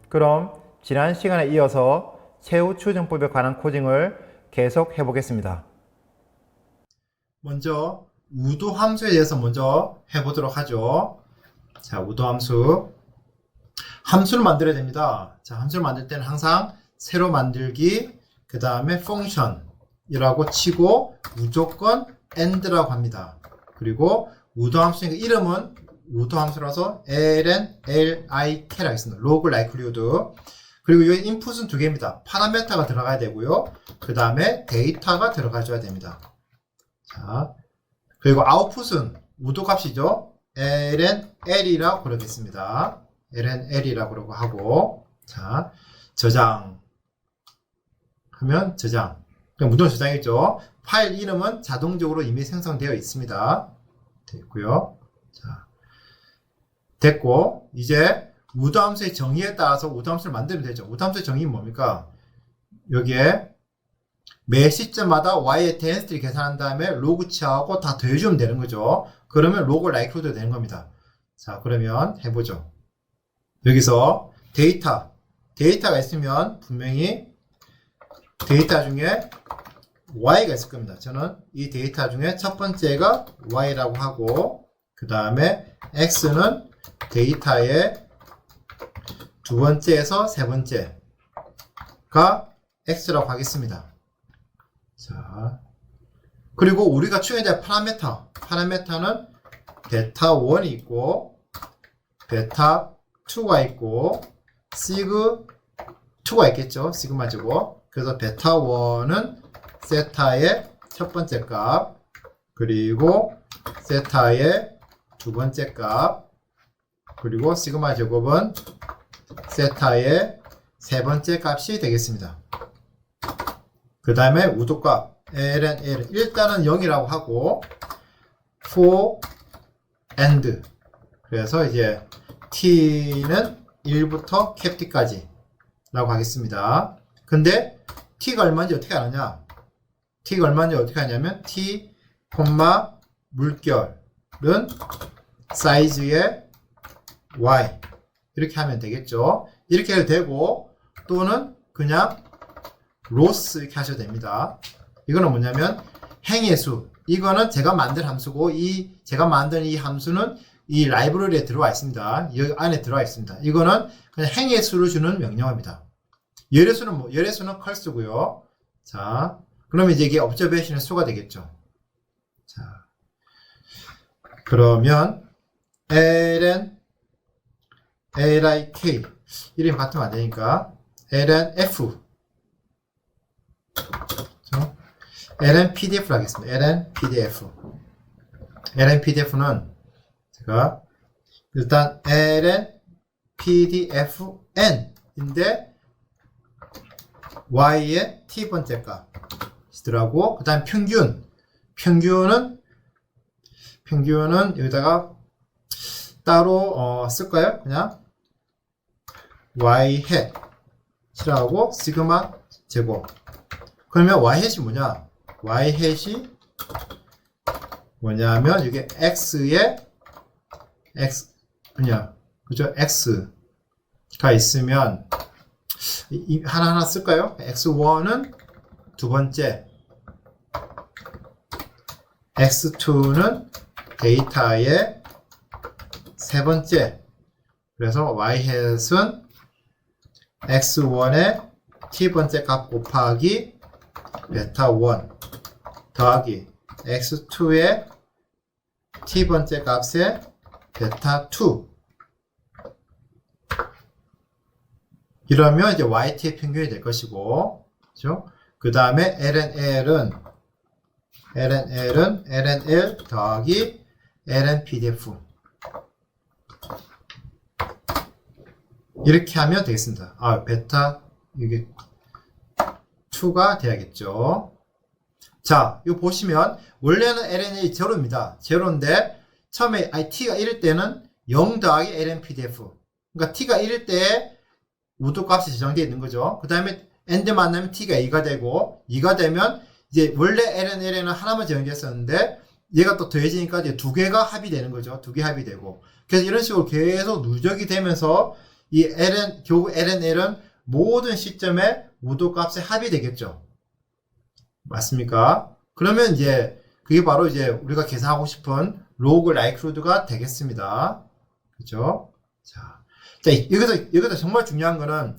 그럼 지난 시간에 이어서 최후 추정법에 관한 코딩을 계속 해보겠습니다. 먼저 우도 함수에 대해서 먼저 해보도록 하죠. 자, 우도 함수. 함수를 만들어야 됩니다. 자, 함수를 만들 때는 항상 새로 만들기, 그 다음에 펑션이라고 치고 무조건 and라고 합니다. 그리고 우도 함수의 이름은 우도 함수라서 ln, lik라고 있습니다. log, likelihood. 그리고 이 인풋은 두 개입니다. 파라메타가 들어가야 되고요. 그 다음에 데이터가 들어가줘야 됩니다. 자, 그리고 아웃풋은 우도 값이죠. ln, l이라고 그러겠습니다. ln, l이라고 그러고 하고, 자, 저장. 하면 저장. 그냥 무조건 저장이죠. 파일 이름은 자동적으로 이미 생성되어 있습니다. 됐고요. 자, 됐고, 이제 우도 함수의 정의에 따라서 우도 함수를 만들면 되죠. 우도 함수의 정의는 뭡니까? 여기에 매 시점마다 y의 density 계산한 다음에 로그 치하고 다 더해주면 되는 거죠. 그러면 로그 likelihood 되는 겁니다. 자, 그러면 해보죠. 여기서 데이터가 있으면 분명히 데이터 중에 y가 있을 겁니다. 저는 이 데이터 중에 첫 번째가 y라고 하고, 그 다음에 x는 데이터의 두 번째에서 세 번째가 x라고 하겠습니다. 자, 그리고 우리가 추가해야 될 파라메타는 베타1이 있고, 베타2가 있고, 시그2가 있겠죠. 시그마지고. 그래서 베타1은 세타의 첫 번째 값, 그리고 세타의 두 번째 값, 그리고 시그마 제곱은 세타의 세 번째 값이 되겠습니다. 그 다음에 우도값 ln l 일단은 0이라고 하고 for and, 그래서 이제 t는 1부터 캡t까지 라고 하겠습니다. 근데 t가 얼마인지 어떻게 아느냐? t가 얼마인지 어떻게 하냐면 t, 물결은 사이즈의 y 이렇게 하면 되겠죠. 이렇게 해도 되고, 또는 그냥 로스 이렇게 하셔도 됩니다. 이거는 뭐냐면 행의 수. 이거는 제가 만든 함수고, 제가 만든 이 함수는 이 라이브러리에 들어와 있습니다. 여기 안에 들어와 있습니다. 이거는 그냥 행의 수를 주는 명령어입니다. 열의 수는 컬스고요. 자, 그러면 이제 이게 observation의 수가 되겠죠. 자, 그러면 ln lik 이름이 같으면 안 되니까 ln f ln pdf로 하겠습니다. ln pdf는 제가 일단 ln pdfn인데 y의 t번째 값이더라고. 그 다음 평균은 여기다가 따로 쓸까요? 그냥 y 햇이라고 시그마 제곱. 그러면 y 햇이 뭐냐? y 햇이 뭐냐면 이게 x의 그죠? x가 있으면 하나하나 쓸까요? x1은 두 번째, x2는 데이터의 세 번째. 그래서 y햇은 x1의 t번째 값 곱하기 베타1 더하기 x2의 t번째 값의 베타2. 이러면 이제 yt의 평균이 될 것이고, 그죠? 그 다음에 ln ln 더하기 ln pdf. 이렇게 하면 되겠습니다. 베타, 이게 2가 돼야겠죠. 자, 이거 보시면, 원래는 ln이 제로입니다. 제로인데, 처음에 t가 1일 때는 0 더하기 ln pdf. 그러니까 t가 1일 때 우도 값이 저장되어 있는 거죠. 그 다음에 and 만나면 t가 2가 되고, 2가 되면 이제 원래 ln은 하나만 저장됐었는데 얘가 또 더해지니까 이제 두 개가 합이 되는 거죠. 두 개 합이 되고. 그래서 이런 식으로 계속 누적이 되면서 이 결국 lnl은 모든 시점에 우도값의 합이 되겠죠. 맞습니까? 그러면 이제 그게 바로 이제 우리가 계산하고 싶은 로그 라이크루드가 되겠습니다. 그죠? 자, 여기서 정말 중요한 거는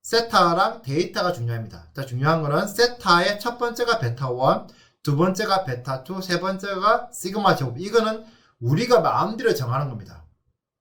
세타랑 데이터가 중요합니다. 자, 중요한 거는 세타의 첫 번째가 베타1, 두 번째가 베타2, 세 번째가 시그마 제곱. 이거는 우리가 마음대로 정하는 겁니다.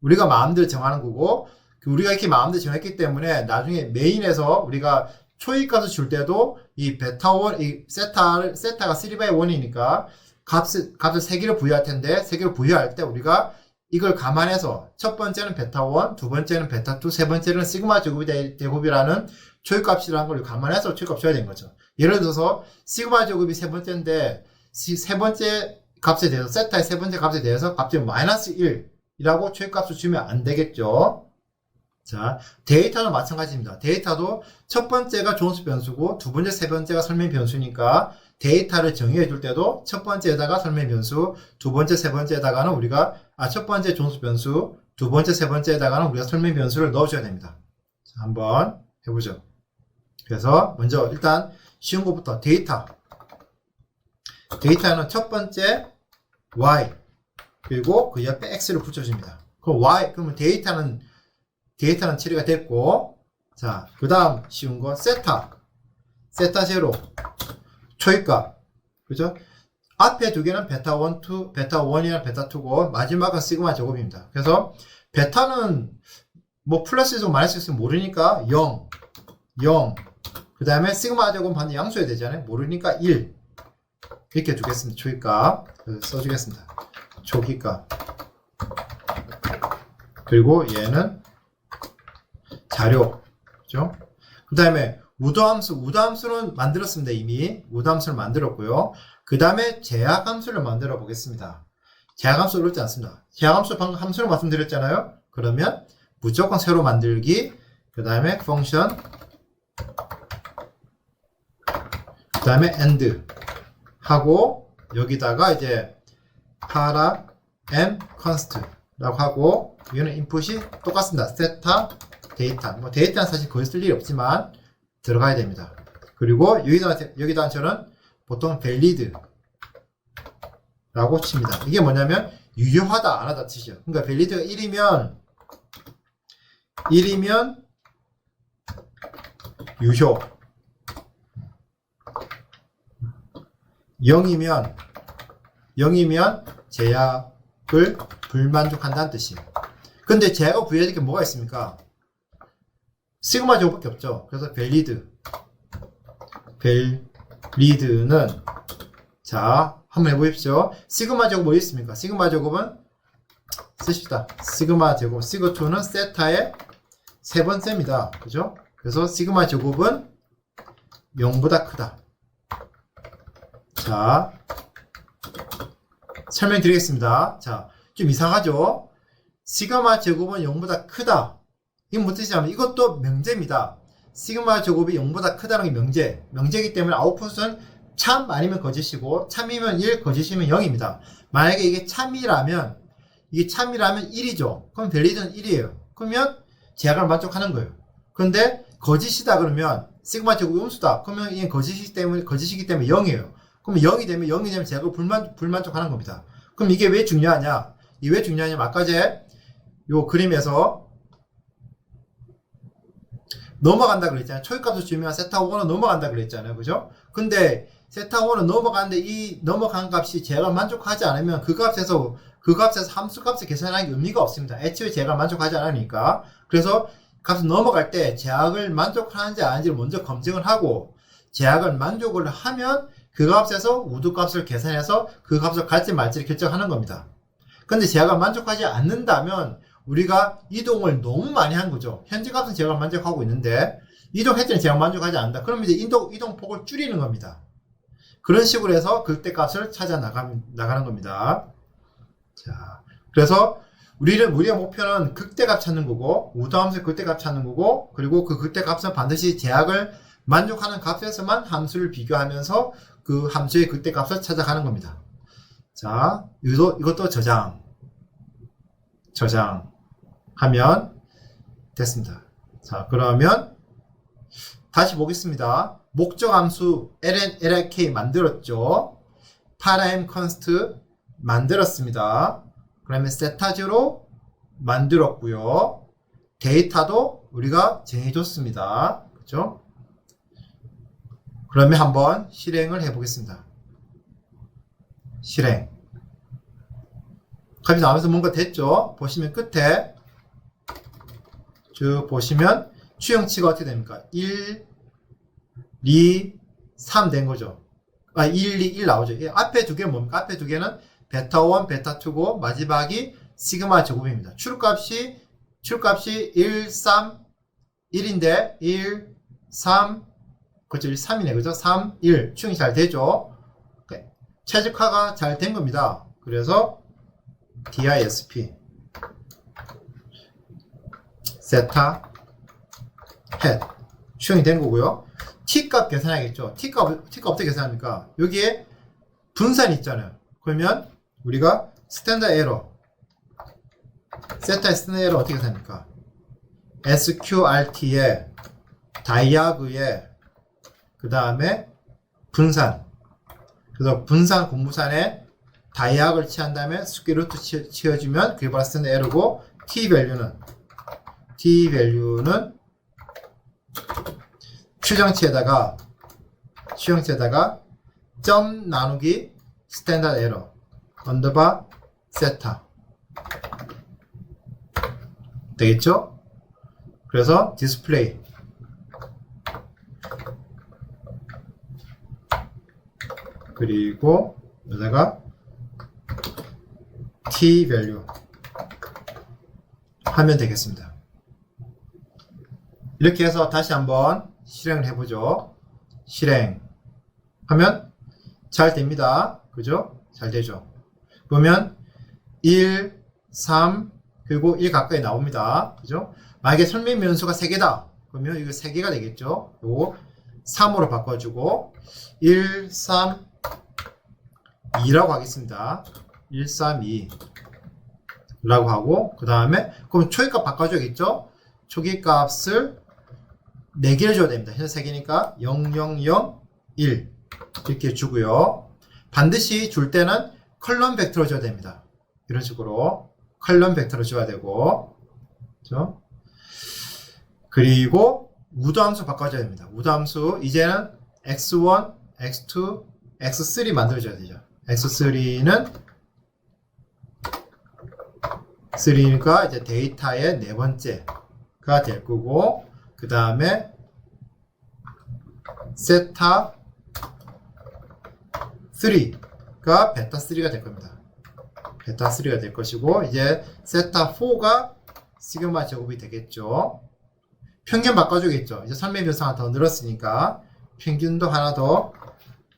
우리가 마음대로 정하는 거고, 우리가 이렇게 마음대로 정했기 때문에 나중에 메인에서 우리가 초이값을 줄 때도 이 베타1, 이 세타가 3/1이니까 값을 3개를 부여할 텐데, 3개를 부여할 때 우리가 이걸 감안해서 첫 번째는 베타1, 두 번째는 베타2, 세 번째는 시그마 제곱이라는 초이값이라는 걸 감안해서 초이값 줘야 되는 거죠. 예를 들어서 시그마 제곱이 세 번째인데 세 번째 값에 대해서 세타의 세 번째 값에 대해서 값이 -1이라고 초이값을 주면 안 되겠죠. 자, 데이터는 마찬가지입니다. 데이터도 첫 번째가 존스 변수고 두 번째, 세 번째가 설명 변수니까 데이터를 정의해 줄 때도 첫 번째에다가 설명 변수, 두 번째, 세 번째에다가는 우리가 첫 번째 존스 변수, 두 번째, 세 번째에다가는 우리가 설명 변수를 넣어줘야 됩니다. 자, 한번 해보죠. 그래서 먼저 일단 쉬운 것부터 데이터는 첫 번째 y 그리고 그 옆에 x를 붙여줍니다. 그럼 그러면 데이터는 처리가 됐고, 자, 그 다음 쉬운 거 세타 제로 초이값, 그죠? 앞에 두 개는 베타1이랑 베타2고 마지막은 시그마 제곱입니다. 그래서 베타는 뭐 플러스에서 마이너스에서 모르니까 0 그 다음에 시그마 제곱은 반드시 양수해야 되잖아요. 모르니까 1 이렇게 두겠습니다. 초기값 써주겠습니다. 초기값. 그리고 얘는 자료, 그죠? 그 다음에 우도함수는 만들었습니다. 이미 우도함수를 만들었고요. 그 다음에 제약함수를 만들어 보겠습니다. 제약함수 어렵지 않습니다. 제약함수 방금 함수를 말씀드렸잖아요. 그러면 무조건 새로 만들기, 그 다음에 펑션, 그 다음에 end 하고 여기다가 이제 파라 m const 라고 하고, 이거는 인풋이 똑같습니다. 세타 데이터. 뭐 데이터는 사실 거의 쓸 일이 없지만 들어가야 됩니다. 그리고 여기다 저는 보통 valid 라고 칩니다. 이게 뭐냐면 유효하다 안 하다 뜻이죠. 그러니까 valid가 1이면 유효, 0이면 제약을 불만족한다는 뜻이에요. 근데 제약을 부여해야 될 게 뭐가 있습니까? 시그마 제곱밖에 없죠. 그래서 valid는 자, 한번 해보십시오. 시그마 제곱 어디 있습니까? 시그마 제곱은 쓰십시다. 시그마 제곱, 시그2는 세타의 세 번째입니다. 그죠? 그래서 시그마 제곱은 0보다 크다. 자, 설명드리겠습니다. 자, 좀 이상하죠? 시그마 제곱은 0보다 크다. 이건 무슨 뜻이냐면 이것도 명제입니다. 시그마 제곱이 0보다 크다는 게 명제이기 때문에 아웃풋은 참 아니면 거짓이고 참이면 1, 거짓이면 0입니다. 만약에 이게 참이라면 1이죠. 그럼 밸리드는 1이에요. 그러면 제약을 만족하는 거예요. 그런데 거짓이다 그러면 시그마 제곱이 음수다. 그러면 이게 거짓이기 때문에 0이에요. 그럼 0이 되면 제약을 불만족하는 겁니다. 그럼 이게 왜 중요하냐? 왜 중요하냐면 아까 요 그림에서 넘어간다 그랬잖아요. 초이값을 주면 세타5는 넘어간다 그랬잖아요. 그죠? 근데 세타5는 넘어가는데 이 넘어간 값이 제가 만족하지 않으면 그 값에서 함수값을 계산하는 게 의미가 없습니다. 애초에 제가 만족하지 않으니까. 그래서 값을 넘어갈 때 제약을 만족하는지 아닌지를 먼저 검증을 하고, 제약을 만족을 하면 그 값에서 우두값을 계산해서 그 값을 갈지 말지를 결정하는 겁니다. 근데 제약을 만족하지 않는다면 우리가 이동을 너무 많이 한 거죠. 현재 값은 제가 만족하고 있는데 이동했더니 제가 만족하지 않는다. 그럼 이제 이동폭을 줄이는 겁니다. 그런 식으로 해서 그때 값을 찾아 나가는 겁니다. 자, 그래서 우리의 목표는 극대값 찾는 거고, 우도함수의 극대값 찾는 거고, 그리고 그 극대값은 반드시 제약을 만족하는 값에서만 함수를 비교하면서 그 함수의 극대값을 찾아가는 겁니다. 자, 이것도 저장. 하면 됐습니다. 자, 그러면 다시 보겠습니다. 목적 함수 ln, lk 만들었죠. 파라임 컨스트 만들었습니다. 그러면 세타즈로 만들었고요. 데이터도 우리가 정해줬습니다. 그죠? 그러면 한번 실행을 해보겠습니다. 실행. 값이 나오면서 뭔가 됐죠? 보시면 끝에 쭉 보시면 추정치가 어떻게 됩니까? 1, 2, 3 된 거죠. 1, 2, 1 나오죠. 앞에 두 개는 뭡니까? 앞에 두 개는 베타 1, 베타 2고 마지막이 시그마 제곱입니다. 출값이 1, 3, 1인데 1, 3, 그렇죠. 1, 3이네. 그죠? 3, 1. 추정이 잘 되죠? 최적화가 잘 된 겁니다. 그래서 DISP 세타 헷 추정이 된 거고요. T값 계산해야겠죠. T값 어떻게 계산합니까? 여기에 분산이 있잖아요. 그러면 우리가 스탠더드 에러 세타의 스탠더드 에러 어떻게 계산합니까? SQRT에 다이아그에 그 다음에 분산. 그래서 분산 분무산에 다이아그를 취한 다음에 스퀘어루트 치어주면 그게 바로 스탠더드 에러고 T 밸류는 추정치에다가 점 나누기 스탠더드 에러 언더바 세타 되겠죠? 그래서 디스플레이 그리고 여기다가 T 밸류 하면 되겠습니다. 이렇게 해서 다시 한번 실행을 해보죠. 실행하면 잘 됩니다. 그죠? 잘 되죠. 보면 1, 3 그리고 1 가까이 나옵니다. 그죠? 만약에 설명 변수가 3개다. 그러면 이거 3개가 되겠죠. 요거 3으로 바꿔주고 1, 3, 2라고 하겠습니다. 1, 3, 2 라고 하고 그 다음에 그럼 초기값 바꿔줘야겠죠. 초기값을 4개를 줘야 됩니다. 현재 3개니까 0, 0, 0, 1 이렇게 주고요. 반드시 줄 때는 컬럼 벡터로 줘야 됩니다. 이런 식으로 컬럼 벡터로 줘야 되고 그렇죠? 그리고 우도함수 바꿔줘야 됩니다. 우도함수 이제는 x1, x2, x3 만들어줘야 되죠. x3는 3니까 이제 데이터의 네 번째가 될 거고 그 다음에 세타 3가 베타 3가 될 겁니다. 베타 3가 될 것이고 이제 세타 4가 시그마 제곱이 되겠죠. 평균 바꿔주겠죠. 이제 설명 변수 하나 더 늘었으니까 평균도 하나 더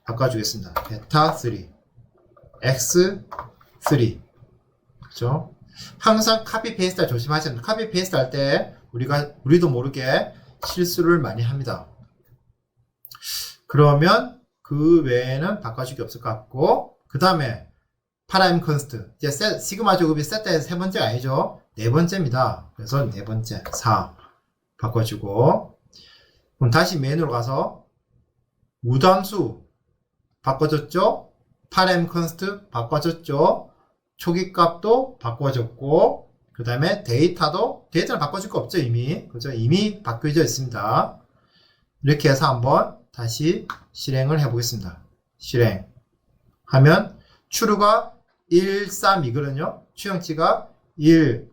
바꿔주겠습니다. 베타 3 x 3 그죠? 항상 카피 페이스트 조심하셔야 됩니다. 카피 페이스트 할 때 우리도 모르게 실수를 많이 합니다. 그러면 그 외에는 바꿔줄 게 없을 것 같고 그 다음에 파라임 컨스트 이제 시그마 제곱이 세타에서 세 번째가 아니죠. 네 번째입니다. 그래서 네 번째 4 바꿔주고 그럼 다시 메뉴로 가서 우도함수 바꿔줬죠. 파라임 컨스트 바꿔줬죠. 초기값도 바꿔줬고 그 다음에 데이터는 바꿔줄 거 없죠. 이미 그죠? 이미 바뀌어져 있습니다. 이렇게 해서 한번 다시 실행을 해 보겠습니다. 실행하면 추루가 1, 3, 2거든요. 추정치가 1,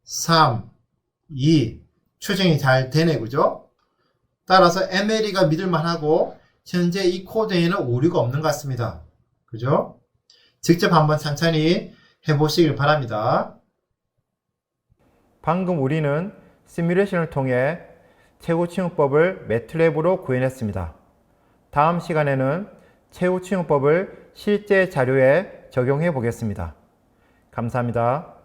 3, 2 추정이 잘 되네 그죠? 따라서 MLE가 믿을만하고 현재 이 코드에는 오류가 없는 것 같습니다. 그죠? 직접 한번 천천히 해보시길 바랍니다. 방금 우리는 시뮬레이션을 통해 최후치용법을 매트랩으로 구현했습니다. 다음 시간에는 최후치용법을 실제 자료에 적용해 보겠습니다. 감사합니다.